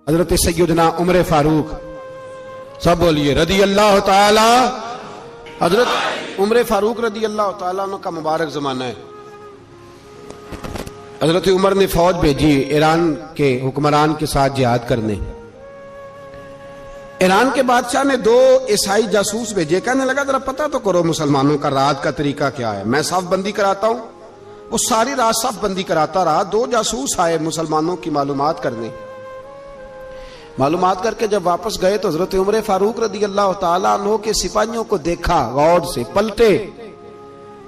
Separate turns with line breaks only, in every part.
हजरत सैयदना उमर फारूक, सब बोलिए रदी अल्लाह ताला। हजरत उमर फारूक रदी अल्लाह ताला का मुबारक जमाना है। हजरत उमर ने फौज भेजी ईरान के हुक्मरान के साथ जिहाद करने। ईरान के बादशाह ने 2 ईसाई जासूस भेजे। कहने लगा जरा पता तो करो मुसलमानों का रात का तरीका क्या है, मैं साफ बंदी कराता हूं। वो सारी रात साफ बंदी कराता रहा। 2 जासूस आए मुसलमानों की मालूमात करने। मालूमात करके जब वापस गए तो हजरत उमर फारूक रदी अल्लाह ताला अन्हो के सिपाहियों को देखा, गौर से पलटे।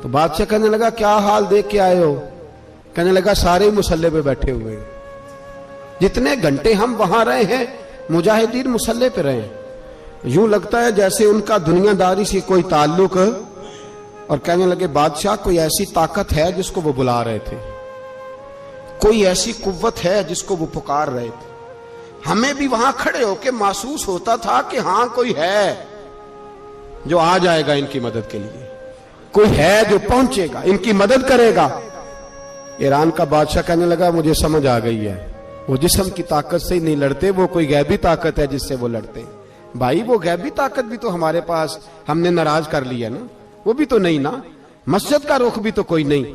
तो बादशाह कहने लगा क्या हाल देख के आए हो? कहने लगा सारे मुसल्ले पे बैठे हुए हैं, जितने घंटे हम वहां रहे हैं मुजाहिदीन मुसल्ले पे रहे हैं, यूं लगता है जैसे उनका दुनियादारी से कोई ताल्लुक। और कहने लगे बादशाह कोई ऐसी ताकत है जिसको वो बुला रहे थे, कोई ऐसी कुव्वत है जिसको वो पुकार रहे थे। हमें भी वहां खड़े होकर महसूस होता था कि हां कोई है जो आ जाएगा इनकी मदद के लिए, कोई है जो पहुंचेगा इनकी मदद करेगा। ईरान का बादशाह कहने लगा मुझे समझ आ गई है, वो जिस्म की ताकत से ही नहीं लड़ते, वो कोई गैबी ताकत है जिससे वो लड़ते हैं। भाई वो गैबी ताकत भी तो हमारे पास हमने नाराज कर लिया ना, वो भी तो नहीं ना, मस्जिद का रुख भी तो कोई नहीं।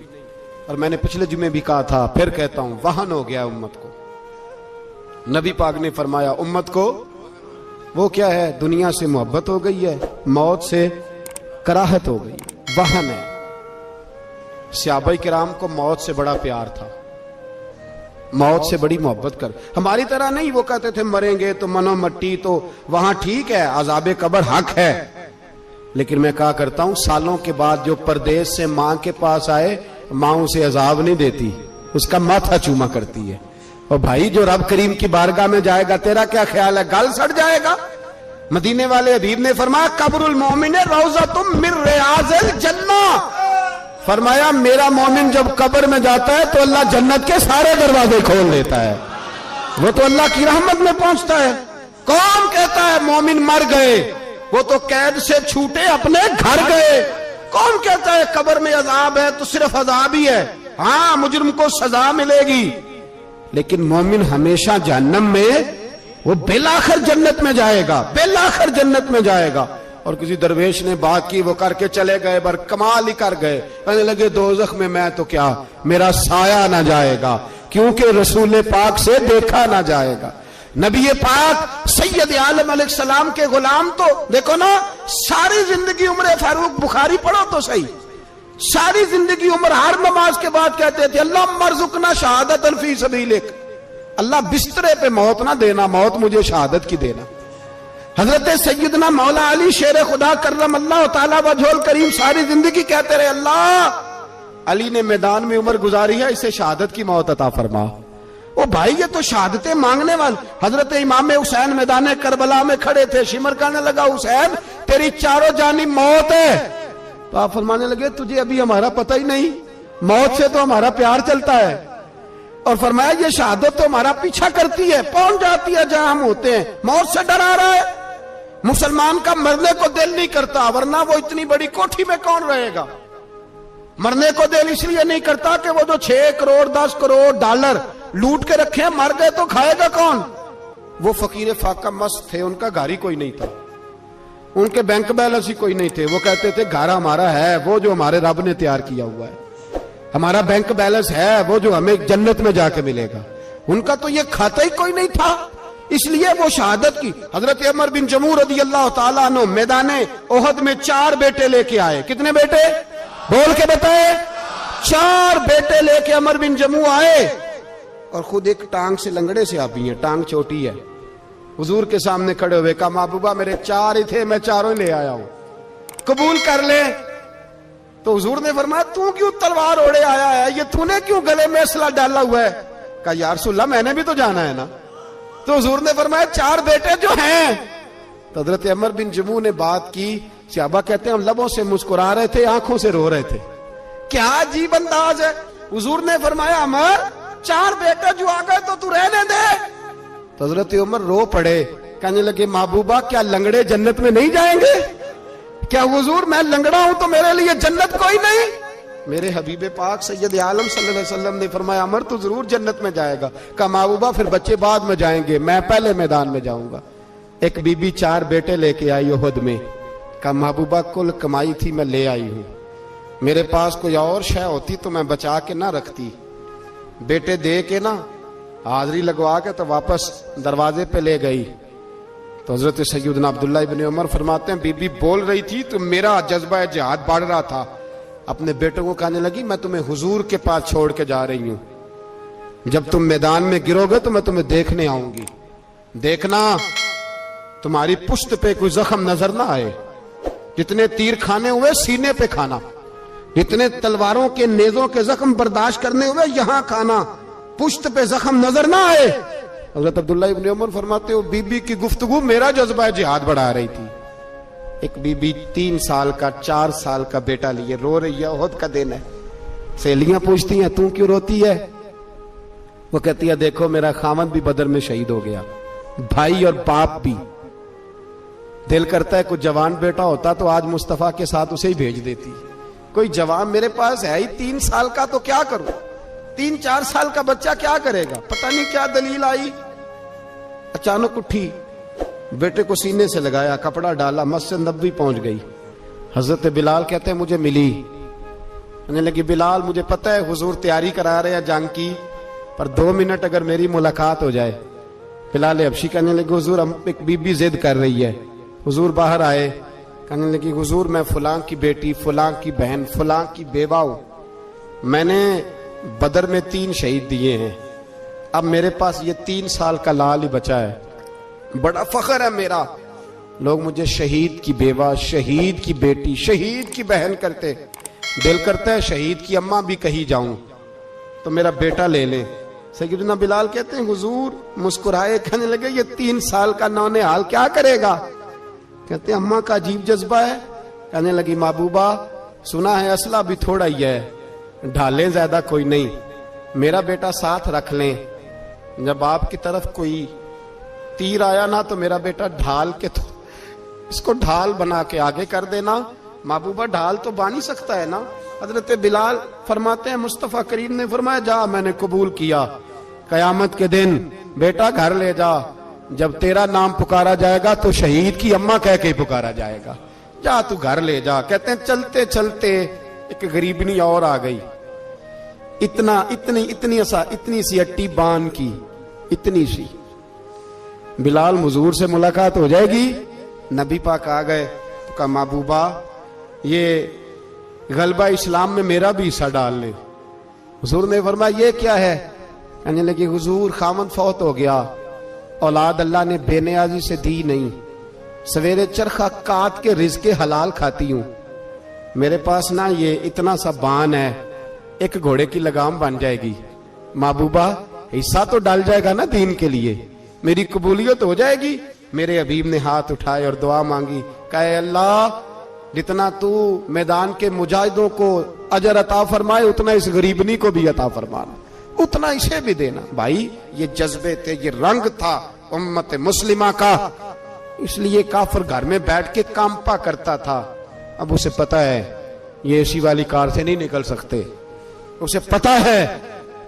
और मैंने पिछले जुमे भी कहा था, फिर कहता हूं, वहन हो गया उम्मत को। नबी पाक ने फरमाया उम्मत को वो क्या है, दुनिया से मोहब्बत हो गई है, मौत से कराहत हो गई, वहन है। सहाबा किराम को मौत से बड़ा प्यार था, मौत से बड़ी मोहब्बत कर। हमारी तरह नहीं, वो कहते थे मरेंगे तो मनो मट्टी, तो वहां ठीक है, अजाबे कब्र हक है। लेकिन मैं कहा करता हूं सालों के बाद जो परदेश से मां के पास आए, मां उसे अजाब नहीं देती, उसका माथा चूमा करती है। और भाई जो रब करीम की बारगाह में जाएगा, तेरा क्या ख्याल है, गल सड़ जाएगा? मदीने वाले हबीब ने फरमाया कब्रुल मोमिन रौज़तुम मिन रियाज़िल जन्नह। फरमाया मेरा मोमिन जब कब्र में जाता है तो अल्लाह जन्नत के सारे दरवाजे खोल देता है, वो तो अल्लाह की रहमत में पहुंचता है। कौन कहता है मोमिन मर गए, वो तो कैद से छूटे अपने घर गए। कौन कहता है कब्र में अजाब है तो सिर्फ अजाब ही है, हाँ मुजरिम को सजा मिलेगी, लेकिन मोमिन हमेशा जहन्नम में, वो बेलाखिर जन्नत में जाएगा, बेलाखिर जन्नत में जाएगा। और किसी दरवेश ने बात की, वो करके चले गए, बर कमाल ही कर गए। कहने लगे दोज़ख में मैं तो क्या, मेरा साया ना जाएगा, क्योंकि रसूल पाक से देखा ना जाएगा। नबी पाक सैयद आलम अलैहिस्सलाम के गुलाम तो देखो ना, सारी जिंदगी उमर फारूक, बुखारी पढ़ो तो सही, सारी जिंदगी उमर हर नमाज के बाद कहते थे अल्लाह मरजुकना शहादतन फी सबीलिक, अल्लाह बिस्तरे पे मौत ना देना, मौत मुझे शहादत की देना। हजरत सैयदना मौला अली शेर खुदा करम अल्लाह ताला वजहुल करीम सारी जिंदगी कहते रहे अल्लाह अली ने मैदान में उम्र गुजारी है, इसे शहादत की मौत अता फरमा। ओ भाई ये तो शहादतें मांगने वाले। हजरत इमाम हुसैन मैदान करबला में खड़े थे, शिमर कहने लगा हुसैन तेरी चारों जानी मौत है। तो आप फरमाने लगे तुझे अभी हमारा पता ही नहीं, मौत से तो हमारा प्यार चलता है। और फरमाया ये शहादत तो हमारा पीछा करती है, पहुंच जाती है जहां हम होते हैं, मौत से डरा रहा है। मुसलमान का मरने को दिल नहीं करता, वरना वो इतनी बड़ी कोठी में कौन रहेगा। मरने को दिल इसलिए नहीं करता कि वो जो 6 करोड़ 10 करोड़ डॉलर लूट के रखे, मर गए तो खाएगा कौन। वो फकीर फाका मस्त थे, उनका घर ही कोई नहीं था, उनके बैंक बैलेंस ही कोई नहीं थे। वो कहते थे घर हमारा है वो जो हमारे रब ने तैयार किया हुआ है, हमारा बैंक बैलेंस है वो जो हमें जन्नत में जाके मिलेगा। उनका तो ये खाता ही कोई नहीं था, इसलिए वो शहादत की। हजरत उमर बिन जमू रदी अल्लाह ताला अन्हु मैदाने ओहद में 4 बेटे लेके आए। कितने बेटे बोल के बताए? 4 बेटे लेके उमर बिन जमू आए, और खुद एक टांग से लंगड़े से आप ही है, टांग छोटी है। हुजूर के सामने खड़े हुए कहा महबूबा मेरे 4 ही थे, मैं 4 ले आया हूं, कबूल कर ले। तो हुजूर ने फरमाया तू क्यों तलवार ओढ़े आया है, ये तूने क्यों गले में असला डाला हुआ है? कहा या रसूलल्लाह मैंने भी तो जाना है ना। तो हुजूर ने फरमाया 4 बेटे जो हैं। तो हजरत उमर बिन जमू ने बात की, सहाबा कहते हैं हम लबों से मुस्कुरा रहे थे, आंखों से रो रहे थे, क्या अजीब अंदाज है। हुजूर ने फरमाया उमर 4 बेटे जो आ गए तो तू रहने दे। तो हजरत उमर रो पड़े, कहने लगे महबूबा क्या लंगड़े जन्नत में नहीं जाएंगे? क्या हुजूर मैं लंगड़ा हूं तो मेरे लिए जन्नत कोई नहीं? मेरे हबीब पाक सैयद आलम सल्लल्लाहु अलैहि वसल्लम ने फरमाया अमर तो जरूर जन्नत में जाएगा। कहा महबूबा फिर बच्चे बाद में जाएंगे, मैं पहले मैदान में जाऊंगा। एक बीबी 4 बेटे लेके आई उहद में। कहा महबूबा कुल कमाई थी मैं ले आई हूं, मेरे पास कोई और शय होती तो मैं बचा के ना रखती। बेटे दे के ना हाजिरी लगवा के तो वापस दरवाजे पे ले गई। तो हजरत सैयदना अब्दुल्लाह इब्न उमर फरमाते हैं बीबी बोल रही थी तो मेरा जज्बा जिहाद बढ़ रहा था। अपने बेटों को कहने लगी मैं तुम्हें हुजूर के पास छोड़ के जा रही हूं, जब तुम मैदान में गिरोगे तो मैं तुम्हें देखने आऊंगी, देखना तुम्हारी पुश्त पे कोई जख्म नजर ना आए। जितने तीर खाने हुए सीने पे खाना, जितने तलवारों के नेजों के जख्म बर्दाश्त करने हुए यहां खाना, पुश्त पे जख्म नजर ना आए। हजरत अब्दुल्ला इब्न उमर फरमाते हो बीबी की गुफ्तगू मेरा जज्बा जिहाद बढ़ा रही थी। एक बीबी 3 साल का 4 साल का बेटा लिए रो रही है, ओहद का दिन है। सहेलियां पूछती हैं तू क्यों रोती है? वो कहती है देखो मेरा खामद भी बदर में शहीद हो गया, भाई और बाप भी। दिल करता है कोई जवान बेटा होता तो आज मुस्तफा के साथ उसे ही भेज देती। कोई जवान मेरे पास है ही 3 साल का तो क्या करूं, 3-4 साल का बच्चा क्या करेगा? पता नहीं क्या दलील आई, अचानक उठी, बेटे को सीने से लगाया, कपड़ा डाला, मस्जिद नबवी पहुंच गई। हजरत बिलाल कहते हैं मुझे मिली, कहने लगी बिलाल मुझे पता है हुजूर तैयारी करा रहे हैं जंग की, पर 2 मिनट अगर मेरी मुलाकात हो जाए। बिलाल हबशी कहने लगे हुजूर हम एक बीबी जिद कर रही है। हुजूर बाहर आए, कहने लगी हुजूर मैं फलां की बेटी, फलां की बहन, फलां की बेवा हूं, मैंने बदर में 3 शहीद दिए हैं, अब मेरे पास ये 3 साल का लाल ही बचा है, बड़ा फख्र है मेरा। लोग मुझे शहीद की बेवा, शहीद की बेटी, शहीद की बहन करते, दिल करता है शहीद की अम्मा भी कही जाऊं तो मेरा बेटा ले लें। सैयदना बिलाल कहते हैं हुजूर मुस्कुराए, कहने लगे ये 3 साल का नौनिहाल क्या करेगा? कहते अम्मा का अजीब जज्बा है। कहने लगी महबूबा सुना है असला भी थोड़ा ही है, ढालें ज्यादा कोई नहीं, मेरा बेटा साथ रख लें, जब आपकी तरफ कोई तीर आया ना तो मेरा बेटा ढाल के तो इसको ढाल बना के आगे कर देना। महबूबा ढाल तो बांध ही सकता है ना। हजरत बिलाल फरमाते हैं मुस्तफा करीम ने फरमाया जा मैंने कबूल किया, कयामत के दिन बेटा घर ले जा, जब तेरा नाम पुकारा जाएगा तो शहीद की अम्मा कह के पुकारा जाएगा, जा तू घर ले जा। कहते हैं चलते चलते एक गरीबनी और आ गई, इतनी सी अट्टी बान की, इतनी सी। बिलाल हुजूर से मुलाकात हो जाएगी, नबी पाक आ गए तो कहा महबूबा ये गलबा इस्लाम में मेरा भी हिस्सा डाल ले। हुजूर ने फरमाया ये क्या है? कहने लगी हुजूर खामद फौत हो गया, औलाद अल्लाह ने बेनियाजी से दी नहीं, सवेरे चरखा काट के रिज़्क़े हलाल खाती हूं, मेरे पास ना ये इतना सा बान है, एक घोड़े की लगाम बन जाएगी। महबूबा हिस्सा तो डाल जाएगा ना दीन के लिए, मेरी कबूलियत हो जाएगी। मेरे हबीब ने हाथ उठाए और दुआ मांगी, कहे अल्लाह जितना तू मैदान के मुजाहिदों को अजर अता फरमाए उतना इस गरीबनी को भी अता फरमाना, उतना इसे भी देना। भाई ये जज्बे थे, ये रंग था उम्मत मुस्लिमा का, इसलिए काफिर घर में बैठ के कांपा करता था। अब उसे पता है ये एसी वाली कार से नहीं निकल सकते, उसे पता है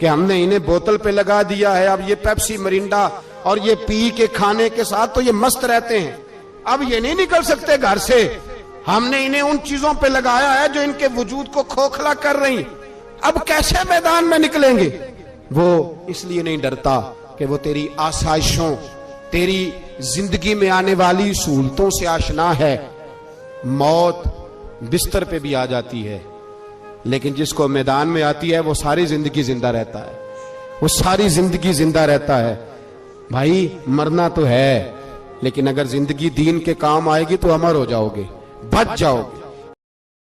कि हमने इन्हें बोतल पे लगा दिया है, अब ये पेप्सी मरिंडा और ये पी के खाने के साथ तो ये मस्त रहते हैं, अब ये नहीं निकल सकते घर से, हमने इन्हें उन चीजों पे लगाया है जो इनके वजूद को खोखला कर रही, अब कैसे मैदान में निकलेंगे? वो इसलिए नहीं डरता कि वो तेरी आसाइशों, तेरी जिंदगी में आने वाली सहूलतों से आशना है। मौत बिस्तर पे भी आ जाती है, लेकिन जिसको मैदान में आती है वो सारी जिंदगी जिंदा रहता है, वो सारी जिंदगी जिंदा रहता है। भाई मरना तो है, लेकिन अगर जिंदगी दीन के काम आएगी तो अमर हो जाओगे, बच जाओगे।